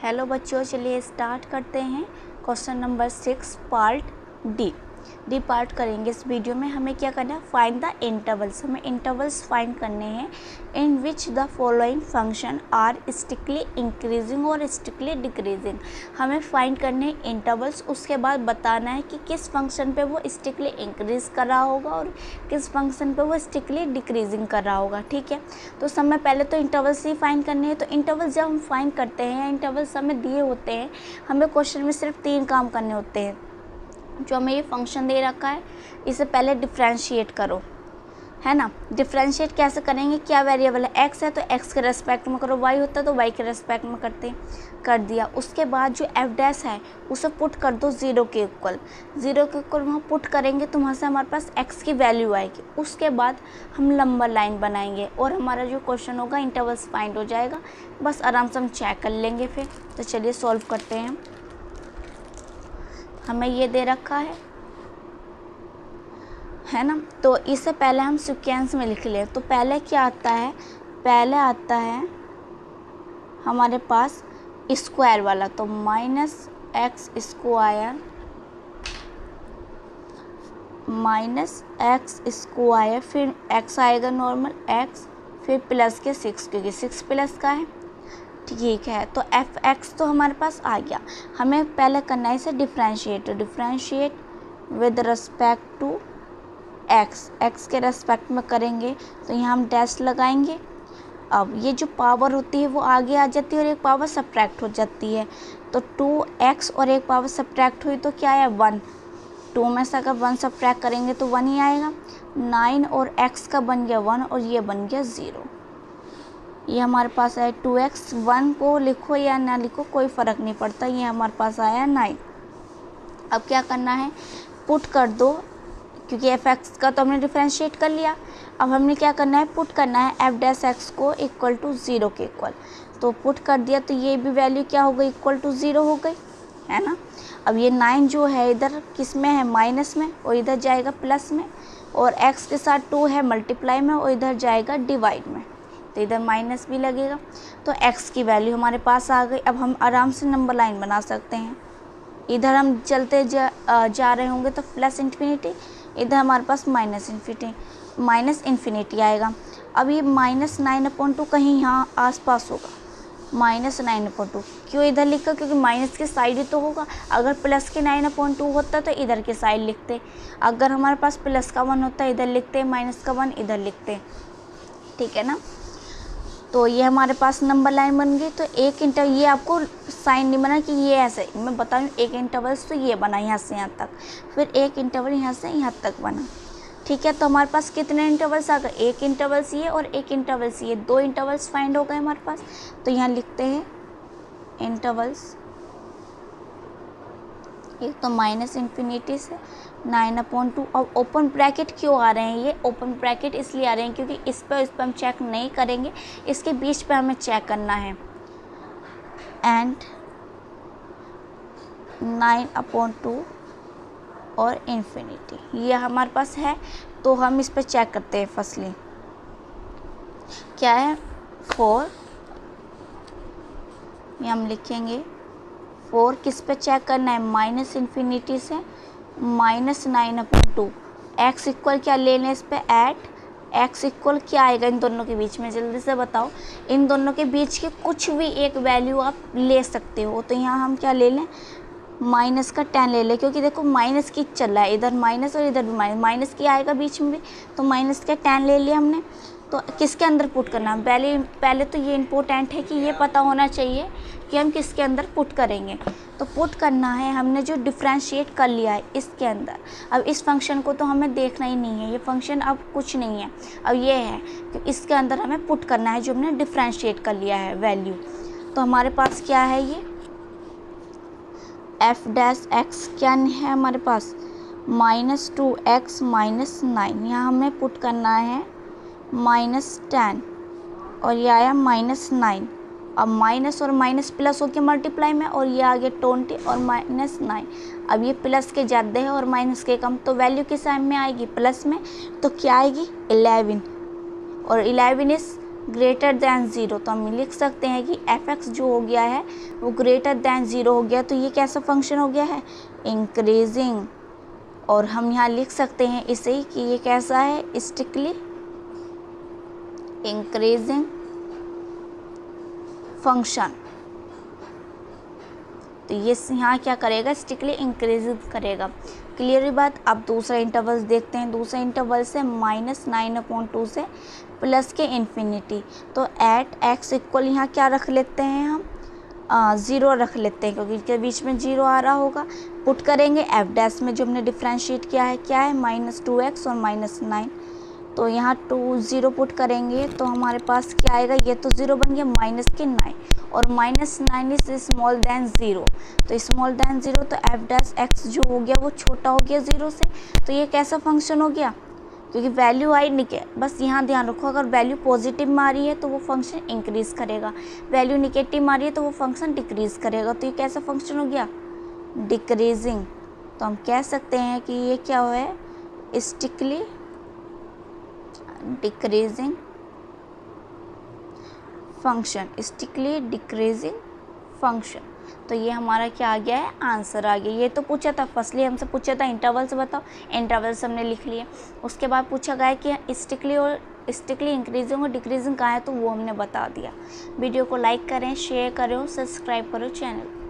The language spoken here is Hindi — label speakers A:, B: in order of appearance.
A: हेलो बच्चों, चलिए स्टार्ट करते हैं। Question number 6 part D part करेंगे इस वीडियो में। हमें क्या करना है, फाइंड द इंटरवल्स। हमें इंटरवल्स फाइंड करने हैं in which the following function are strictly increasing और स्ट्रिक्टली डिक्रीजिंग। हमें फाइंड करने हैं इंटरवल्स, उसके बाद बताना है कि किस फंक्शन पे वो स्ट्रिक्टली इंक्रीज कर रहा होगा और किस फंक्शन पे वो स्ट्रिक्टली डिक्रीजिंग कर रहा होगा। ठीक है, तो समय पहले तो इंटरवल्स ही फाइंड करने हैं। तो इंटरवल्स जब हम फाइंड करते हैं या इंटरवल्स हमें दिए होते हैं, हमें क्वेश्चन में सिर्फ 3 काम करने होते हैं। जो हमें ये फंक्शन दे रखा है, इसे पहले डिफ्रेंशिएट करो, है ना। डिफ्रेंशिएट कैसे करेंगे, क्या वेरिएबल है, एक्स है तो एक्स के रेस्पेक्ट में करो, वाई होता है तो वाई के रेस्पेक्ट में कर दिया। उसके बाद जो एफ डैश है उसे पुट कर दो 0 के इक्वल। 0 के इक्वल वहाँ पुट करेंगे तो वहाँ से हमारे पास एक्स की वैल्यू आएगी। उसके बाद हम लंबा लाइन बनाएंगे और हमारा जो क्वेश्चन होगा इंटरवल्स फाइंड हो जाएगा। बस आराम से हम चेक कर लेंगे फिर। तो चलिए सॉल्व करते हैं। हमें ये दे रखा है ना, तो इससे पहले हम सीक्वेंस में लिख लें। तो पहले क्या आता है, पहले आता है हमारे पास स्क्वायर वाला, तो -x स्क्वायर, फिर x आएगा नॉर्मल x, फिर प्लस के 6 क्योंकि 6 प्लस का है। ठीक है, तो fx तो हमारे पास आ गया। हमें पहले करना है इसे differentiate with respect to x के रेस्पेक्ट में करेंगे तो यहाँ हम डैश लगाएंगे। अब ये जो पावर होती है वो आगे आ जाती है और एक पावर सब्ट्रैक्ट हो जाती है। तो 2x और एक पावर सब्ट्रैक्ट हुई तो क्या है 1। 2 में से अगर 1 सब्ट्रैक्ट करेंगे तो 1 ही आएगा। 9 और x का बन गया 1 और ये बन गया 0। ये हमारे पास है 2x। 1 को लिखो या ना लिखो कोई फ़र्क नहीं पड़ता, ये हमारे पास आया 9। अब क्या करना है, पुट कर दो, क्योंकि fx का तो हमने डिफ्रेंशिएट कर लिया। अब हमने क्या करना है, पुट करना है f डैश x को इक्वल टू 0 के इक्वल। तो पुट कर दिया तो ये भी वैल्यू क्या हो गई, इक्वल टू 0 हो गई, है ना। अब ये 9 जो है इधर किस में है, माइनस में, और इधर जाएगा प्लस में, और x के साथ 2 है मल्टीप्लाई में और इधर जाएगा डिवाइड में, तो इधर माइनस भी लगेगा। तो x की वैल्यू हमारे पास आ गई। अब हम आराम से नंबर लाइन बना सकते हैं। इधर हम चलते जा रहे होंगे तो प्लस इन्फिनिटी, इधर हमारे पास माइनस इन्फिनिटी आएगा। अब ये -9/2 कहीं यहाँ आसपास होगा, -9/2 क्यों इधर लिखा, क्योंकि माइनस के साइड ही तो होगा। अगर प्लस के 9/2 होता तो इधर के साइड लिखते, अगर हमारे पास प्लस का 1 होता इधर लिखते, माइनस का 1 इधर लिखते। ठीक है ना। तो ये हमारे पास नंबर लाइन बन गई। तो एक ये आपको साइन नहीं बना कि ये ऐसे, मैं बता रही हूँ, एक इंटरवल्स तो ये बना यहाँ से यहाँ तक, फिर एक इंटरवल यहाँ से यहाँ तक बना। ठीक है, तो हमारे पास कितने इंटरवल्स आ गए, एक इंटरवल्स ये और एक इंटरवल्स ये, 2 इंटरवल्स फाइंड हो गए हमारे पास। तो यहाँ लिखते हैं इंटरवल्स, एक तो -इन्फिनिटी से 9/2। और ओपन ब्रैकेट क्यों आ रहे हैं, ये ओपन ब्रैकेट इसलिए आ रहे हैं क्योंकि इस पर हम चेक नहीं करेंगे, इसके बीच पे हमें चेक करना है। एंड 9/2 और इन्फिनिटी ये हमारे पास है, तो हम इस पर चेक करते हैं। फर्स्टली क्या है 4, ये हम लिखेंगे 4 किस पे चेक करना है, -इन्फिनिटी से -9/2। x इक्वल क्या ले लें इस पे, एट x इक्वल क्या आएगा इन दोनों के बीच में, जल्दी से बताओ। इन दोनों के बीच की कुछ भी एक वैल्यू आप ले सकते हो। तो यहाँ हम क्या ले लें, माइनस का 10 ले लें, क्योंकि देखो माइनस की चल रहा है, इधर माइनस और इधर भी माइनस की आएगा बीच में भी, तो माइनस का 10 ले लिया हमने। तो किसके अंदर पुट करना है, पहले तो ये इम्पोर्टेंट है कि ये पता होना चाहिए कि हम किसके अंदर पुट करेंगे। तो पुट करना है हमने जो डिफ्रेंशिएट कर लिया है इसके अंदर। अब इस फंक्शन को तो हमें देखना ही नहीं है, ये फंक्शन अब कुछ नहीं है, अब ये है कि इसके अंदर हमें पुट करना है जो हमने डिफ्रेंशिएट कर लिया है वैल्यू। तो हमारे पास क्या है, ये f डैश x क्या है हमारे पास, -2x -9। यहाँ हमें पुट करना है -10 और ये आया -9। अब माइनस और माइनस प्लस हो गया मल्टीप्लाई में, और ये आ गया 20 और -9। अब ये प्लस के ज़्यादा है और माइनस के कम, तो वैल्यू किस साइन में आएगी, प्लस में। तो क्या आएगी 11, और 11 इज़ ग्रेटर दैन ज़ीरो, तो हम लिख सकते हैं कि एफ एक्स जो हो गया है वो ग्रेटर दैन ज़ीरो हो गया, तो ये कैसा फंक्शन हो गया है, इंक्रीजिंग। और हम यहाँ लिख सकते हैं इसे ही कि ये कैसा है, स्टिकली इंक्रीजिंग फंक्शन। तो ये यहाँ क्या करेगा, स्टिकली इंक्रीज करेगा। क्लियर हुई बात। अब दूसरा इंटरवल देखते हैं। दूसरा इंटरवल से -9/2 से प्लस के इन्फिनिटी। तो एट एक्स इक्वल यहाँ क्या रख लेते हैं हम, 0 रख लेते हैं, क्योंकि इसके बीच में 0 आ रहा होगा। पुट करेंगे एफ डैश में जो हमने डिफ्रेंशिएट किया है, क्या है, -2x और -9। तो यहाँ 0 पुट करेंगे तो हमारे पास क्या आएगा, ये तो 0 बन गया, माइनस के 9 और -9 इज स्मॉल दैन 0। तो स्मॉल दैन 0, तो एफ डैश एक्स जो हो गया वो छोटा हो गया 0 से। तो ये कैसा फंक्शन हो गया, क्योंकि वैल्यू आई नहीं, बस यहाँ ध्यान रखो, अगर वैल्यू पॉजिटिव में आ रही है तो वो फंक्शन इंक्रीज़ करेगा, वैल्यू निगेटिव में आ रही है तो वो फंक्शन डिक्रीज़ करेगा। तो ये कैसा फंक्शन हो गया, डिक्रीजिंग। तो हम कह सकते हैं कि ये क्या है, स्टिकली डिक्रीजिंग फंक्शन, स्टिकली डिक्रीजिंग फंक्शन। तो ये हमारा क्या आ गया है, आंसर आ गया। ये तो पूछा था, फर्स्टली हमसे पूछा था इंटरवल से बताओ, इंटरवल से हमने लिख लिया। उसके बाद पूछा गया कि स्टिकली इंक्रीजिंग और डिक्रीजिंग कहाँ है, तो वो हमने बता दिया। वीडियो को लाइक करें, शेयर करें, सब्सक्राइब करो चैनल।